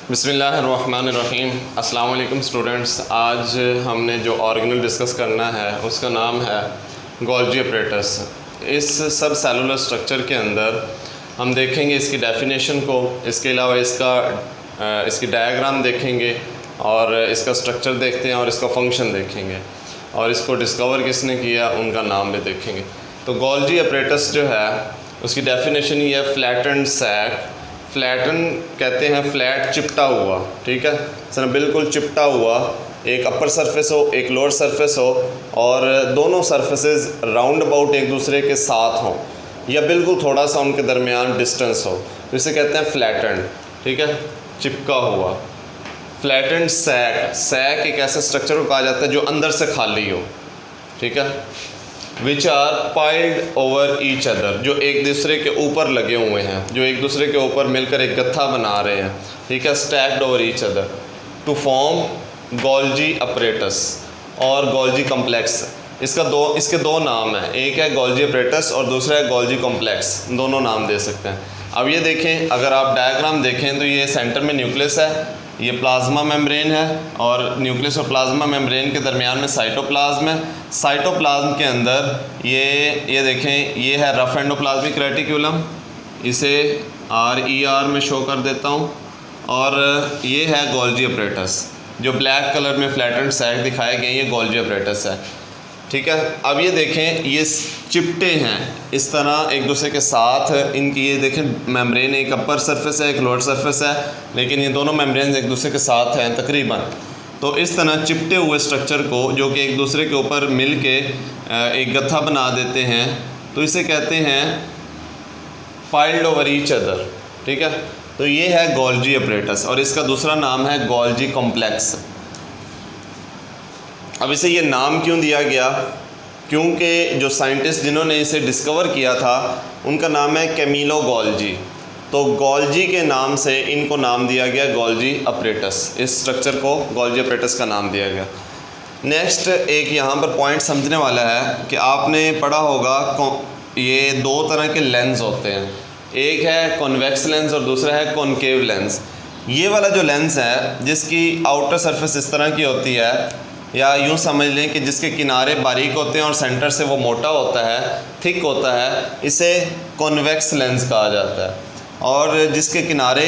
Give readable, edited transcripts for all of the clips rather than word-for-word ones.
बिस्मिल्लाहिर्रहमानिर्रहीम। अस्सलाम वालेकुम स्टूडेंट्स। आज हमने जो ऑर्गेनल डिस्कस करना है उसका नाम है गोल्जी अपरेटस। इस सब सेलुलर स्ट्रक्चर के अंदर हम देखेंगे इसकी डेफिनेशन को, इसके अलावा इसकी डायग्राम देखेंगे और इसका स्ट्रक्चर देखते हैं और इसका फंक्शन देखेंगे और इसको डिस्कवर किसने किया उनका नाम भी देखेंगे। तो गोल्जी अपरेटस जो है उसकी डेफिनेशन ये है फ्लैटेंड सैक। फ्लैटन कहते हैं फ्लैट चिपटा हुआ, ठीक है सर, बिल्कुल चिपटा हुआ, एक अपर सरफेस हो एक लोअर सरफेस हो और दोनों सरफेसेस राउंड अबाउट एक दूसरे के साथ हों या बिल्कुल थोड़ा सा उनके दरमियान डिस्टेंस हो, इसे कहते हैं फ्लैटेंड, ठीक है, चिपका हुआ। फ्लैटेंड सैक, सैक एक ऐसे स्ट्रक्चर को कहा जाता है जो अंदर से खाली हो, ठीक है, which are piled over each other, जो एक दूसरे के ऊपर लगे हुए हैं, जो एक दूसरे के ऊपर मिलकर एक गत्था बना रहे हैं, ठीक है, stacked over each other to form Golgi apparatus और गोल्जी कॉम्प्लेक्स। इसके दो नाम हैं, एक है गोल्जी अपरेटस और दूसरा है गोल्जी कॉम्प्लेक्स, दोनों नाम दे सकते हैं। अब ये देखें, अगर आप डायग्राम देखें तो ये सेंटर में न्यूक्लियस है, ये प्लाज्मा मेम्ब्रेन है और न्यूक्लियस और प्लाज्मा मेम्ब्रेन के दरमियान में साइटोप्लाज्म है। साइटोप्लाज्म के अंदर ये देखें, ये है रफ एंडोप्लाज्मिक रेटिक्यूलम, इसे RER में शो कर देता हूँ, और ये है गोल्जी अपरेटस, जो ब्लैक कलर में फ्लैटेंड सैक दिखाए गए, ये गोल्जी अपरेटस है, ठीक है। अब ये देखें, ये चिपटे हैं इस तरह एक दूसरे के साथ, इनकी ये देखें मेम्ब्रेन एक अपर सरफेस है एक लोअर सरफेस है, लेकिन ये दोनों मेम्ब्रेन एक दूसरे के साथ हैं तकरीबन। तो इस तरह चिपटे हुए स्ट्रक्चर को जो कि एक दूसरे के ऊपर मिल के एक गत्था बना देते हैं, तो इसे कहते हैं पाइल्ड ओवर ईच अदर, ठीक है। तो ये है गोल्जी अपरेटस और इसका दूसरा नाम है गोल्जी कॉम्प्लेक्स। अब इसे ये नाम क्यों दिया गया? क्योंकि जो साइंटिस्ट जिन्होंने इसे डिस्कवर किया था उनका नाम है कैमिलो गोल्जी, तो गोल्जी के नाम से इनको नाम दिया गया गोल्जी अपरेटस, इस स्ट्रक्चर को गोल्जी अपरेटस का नाम दिया गया। नेक्स्ट एक यहाँ पर पॉइंट समझने वाला है कि आपने पढ़ा होगा ये दो तरह के लेंस होते हैं, एक है कॉन्वेक्स लेंस और दूसरा है कॉनकेव लेंस। ये वाला जो लेंस है जिसकी आउटर सरफेस इस तरह की होती है, या यूँ समझ लें कि जिसके किनारे बारीक होते हैं और सेंटर से वो मोटा होता है, थिक होता है, इसे कॉन्वेक्स लेंस कहा जाता है। और जिसके किनारे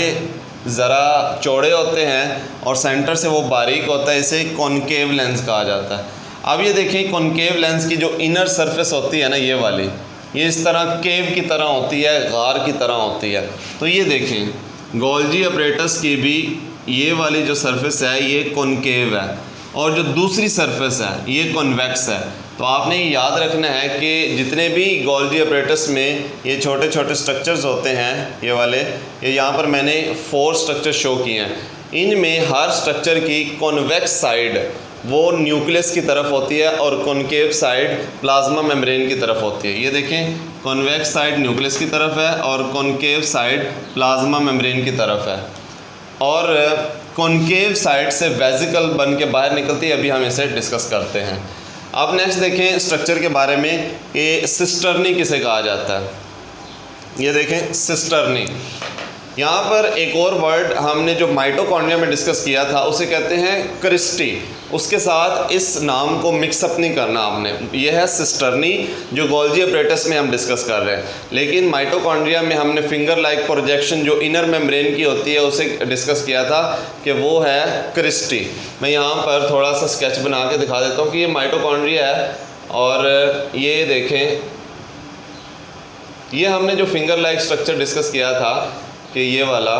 ज़रा चौड़े होते हैं और सेंटर से वो बारीक होता है, इसे कॉनकेव लेंस कहा जाता है। अब ये देखें, कॉनकेव लेंस की जो इनर सरफेस होती है ना, ये वाली, ये इस तरह केव की तरह होती है, गार की तरह होती है। तो ये देखें, गोल्जी अपरेटस की भी ये वाली जो सरफेस है ये कॉनकेव है और जो दूसरी सरफेस है ये कॉन्वेक्स है। तो आपने ये याद रखना है कि जितने भी गोल्जी अपरेटस में ये छोटे छोटे स्ट्रक्चर्स होते हैं, ये वाले, ये यहाँ पर मैंने 4 स्ट्रक्चर शो किए हैं, इनमें हर स्ट्रक्चर की कॉन्वेक्स साइड वो न्यूक्लियस की तरफ होती है और कॉनकेव साइड प्लाज्मा मेम्ब्रेन की तरफ होती है। ये देखें, कॉन्वेक्स साइड न्यूक्लियस की तरफ है और कॉनकेव साइड प्लाज्मा मेम्ब्रेन की तरफ है, और कॉनकेव साइड से वेसिकल बन के बाहर निकलती है। अभी हम इसे डिस्कस करते हैं। अब नेक्स्ट देखें स्ट्रक्चर के बारे में कि सिस्टर्नी किसे कहा जाता है। ये देखें सिस्टर्नी, यहाँ पर एक और वर्ड हमने जो माइटोकॉन्ड्रिया में डिस्कस किया था उसे कहते हैं क्रिस्टी, उसके साथ इस नाम को मिक्सअप नहीं करना आपने। यह है सिस्टर्नी जो गोल्जी अपरेटस में हम डिस्कस कर रहे हैं, लेकिन माइटोकॉन्ड्रिया में हमने फिंगर लाइक प्रोजेक्शन जो इनर मेम्ब्रेन की होती है उसे डिस्कस किया था कि वो है क्रिस्टी। मैं यहाँ पर थोड़ा सा स्केच बना के दिखा देता हूँ कि ये माइटोकॉन्ड्रिया है और ये देखें, ये हमने जो फिंगर लाइक स्ट्रक्चर डिस्कस किया था कि ये वाला,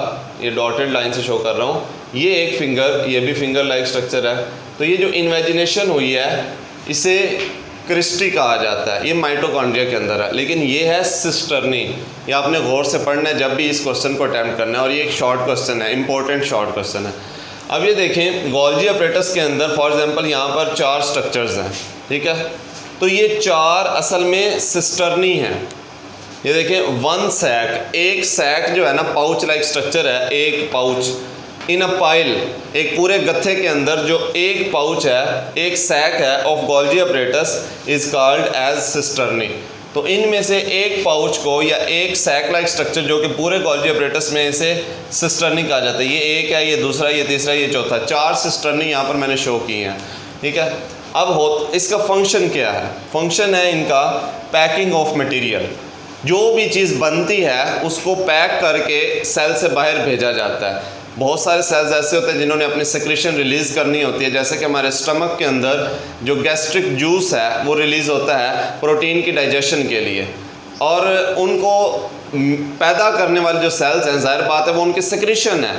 ये डॉटेड लाइन से शो कर रहा हूँ, ये एक फिंगर, ये भी फिंगर लाइक स्ट्रक्चर है। तो ये जो इन्वेजिनेशन हुई है इसे क्रिस्टी कहा जाता है, ये माइटोकॉन्ड्रिया के अंदर है, लेकिन ये है सिस्टर्नी। ये आपने गौर से पढ़ना है जब भी इस क्वेश्चन को अटैम्प्ट करना है, और ये एक शॉर्ट क्वेश्चन है, इंपॉर्टेंट शॉर्ट क्वेश्चन है। अब ये देखें, गोल्जी अपरेटस के अंदर फॉर एग्जांपल यहाँ पर 4 स्ट्रक्चर्स हैं, ठीक है, तो ये 4 असल में सिस्टर्नी हैं। ये देखें, 1 सैक, एक सैक जो है ना पाउच लाइक स्ट्रक्चर है, एक पाउच इन अ पाइल, एक पूरे गत्थे के अंदर जो एक पाउच है, एक सैक है of Golgi apparatus is called as cisternae. तो इनमें से एक पाउच को या एक सैक लाइक स्ट्रक्चर जो कि पूरे गोल्जी अपरेटस में इसे सिस्टर्नी कहा जाता है। ये एक है, ये दूसरा, ये तीसरा, ये चौथा, 4 सिस्टर्नी यहाँ पर मैंने शो की हैं, ठीक है। अब इसका फंक्शन क्या है? फंक्शन है इनका पैकिंग ऑफ मटेरियल। जो भी चीज़ बनती है उसको पैक करके सेल से बाहर भेजा जाता है। बहुत सारे सेल्स ऐसे होते हैं जिन्होंने अपनी सेक्रेशन रिलीज़ करनी होती है, जैसे कि हमारे स्टमक के अंदर जो गैस्ट्रिक जूस है वो रिलीज़ होता है प्रोटीन की डाइजेशन के लिए, और उनको पैदा करने वाले जो सेल्स हैं, ज़ाहिर बात है वो उनकी सेक्रेशन है,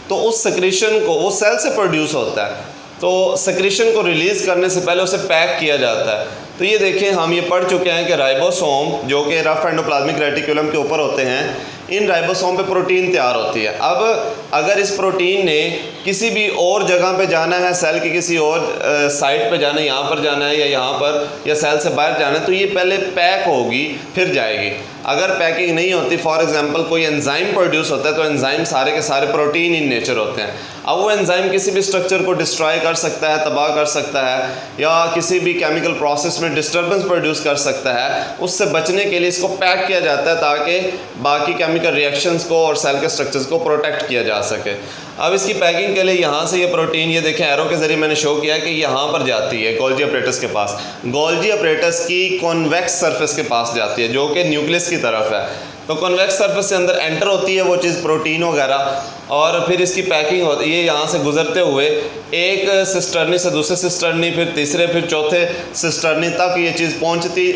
तो उस सेक्रेशन को वो सेल से प्रोड्यूस होता है, तो सेक्रेशन को रिलीज़ करने से पहले उसे पैक किया जाता है। तो ये देखें, हम ये पढ़ चुके हैं कि राइबोसोम जो कि रफ एंडोप्लाज्मिक रेटिकुलम के ऊपर होते हैं, इन राइबोसोम पे प्रोटीन तैयार होती है। अब अगर इस प्रोटीन ने किसी भी और जगह पे जाना है, सेल की किसी और साइट पे जाना है, यहाँ पर जाना है या यहाँ पर, या सेल से बाहर जाना है, तो ये पहले पैक होगी फिर जाएगी। अगर पैकिंग नहीं होती, फॉर एग्जांपल कोई एंजाइम प्रोड्यूस होता है, तो एंजाइम सारे के सारे प्रोटीन इन नेचर होते हैं। अब वो एंजाइम किसी भी स्ट्रक्चर को डिस्ट्रॉय कर सकता है, तबाह कर सकता है, या किसी भी केमिकल प्रोसेस में डिस्टर्बेंस प्रोड्यूस कर सकता है। उससे बचने के लिए इसको पैक किया जाता है ताकि बाकी केमिकल रिएक्शंस को और सेल के स्ट्रक्चर्स को प्रोटेक्ट किया जा सके। अब इसकी पैकिंग के लिए यहाँ से ये प्रोटीन, ये देखें एरो के ज़रिए मैंने शो किया कि यहाँ पर जाती है गोल्जी अपरेटस के पास। गोल्जी अपरेटस की कॉन्वेक्स सरफेस के पास जाती है जो कि न्यूक्लियस की तरफ है। तो कॉन्वेक्स सरफेस से अंदर एंटर होती है वो चीज़, प्रोटीन वगैरह, और फिर इसकी पैकिंग होती है। ये यहाँ से गुजरते हुए एक सिस्टर्नी से दूसरे सिस्टर्नी, फिर तीसरे, फिर चौथे सिस्टर्नी तक ये चीज़ पहुँचती।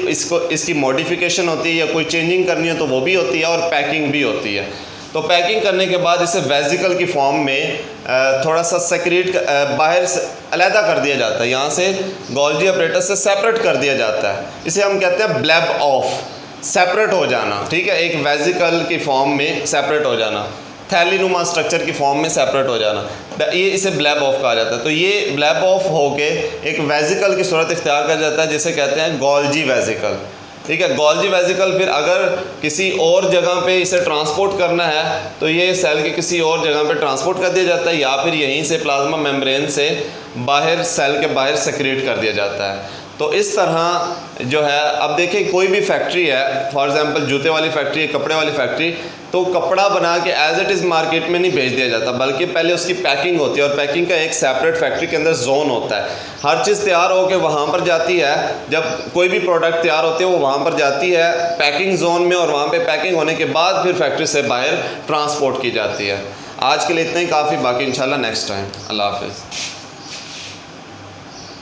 इसकी मॉडिफिकेशन होती है या कोई चेंजिंग करनी है तो वो भी होती है, और पैकिंग भी होती है। तो पैकिंग करने के बाद इसे वेजिकल की फॉर्म में थोड़ा सा सेक्रेट बाहर से अलहदा कर दिया जाता है, यहाँ से गोल्जी अपरेटस से सेपरेट कर दिया जाता है। इसे हम कहते हैं ब्लैब ऑफ, सेपरेट हो जाना, ठीक है। एक वेजिकल की फॉर्म में सेपरेट हो जाना, थैलीनुमा स्ट्रक्चर की फॉर्म में सेपरेट हो जाना, ये इसे ब्लैब ऑफ कहा जाता है। तो ये ब्लैब ऑफ होके एक वेजिकल की सूरत इख्तियार कर जाता है, जिसे कहते हैं गोल्जी वेजिकल, ठीक है। गोल्जी वेजिकल फिर अगर किसी और जगह पे इसे ट्रांसपोर्ट करना है तो ये सेल के किसी और जगह पे ट्रांसपोर्ट कर दिया जाता है, या फिर यहीं से प्लाज्मा मेम्ब्रेन से बाहर सेल के बाहर सेक्रेट कर दिया जाता है। तो इस तरह जो है, अब देखिए कोई भी फैक्ट्री है, फॉर एग्जांपल जूते वाली फैक्ट्री, कपड़े वाली फैक्ट्री, तो कपड़ा बना के एज इट इज़ मार्केट में नहीं भेज दिया जाता, बल्कि पहले उसकी पैकिंग होती है, और पैकिंग का एक सेपरेट फैक्ट्री के अंदर जोन होता है। हर चीज़ तैयार होकर वहाँ पर जाती है, जब कोई भी प्रोडक्ट तैयार होती है वो वहाँ पर जाती है पैकिंग जोन में, और वहाँ पर पैकिंग होने के बाद फिर फैक्ट्री से बाहर ट्रांसपोर्ट की जाती है। आज के लिए इतना ही काफ़ी, बाकी इंशाल्लाह नेक्स्ट टाइम। अल्लाह हाफिज़।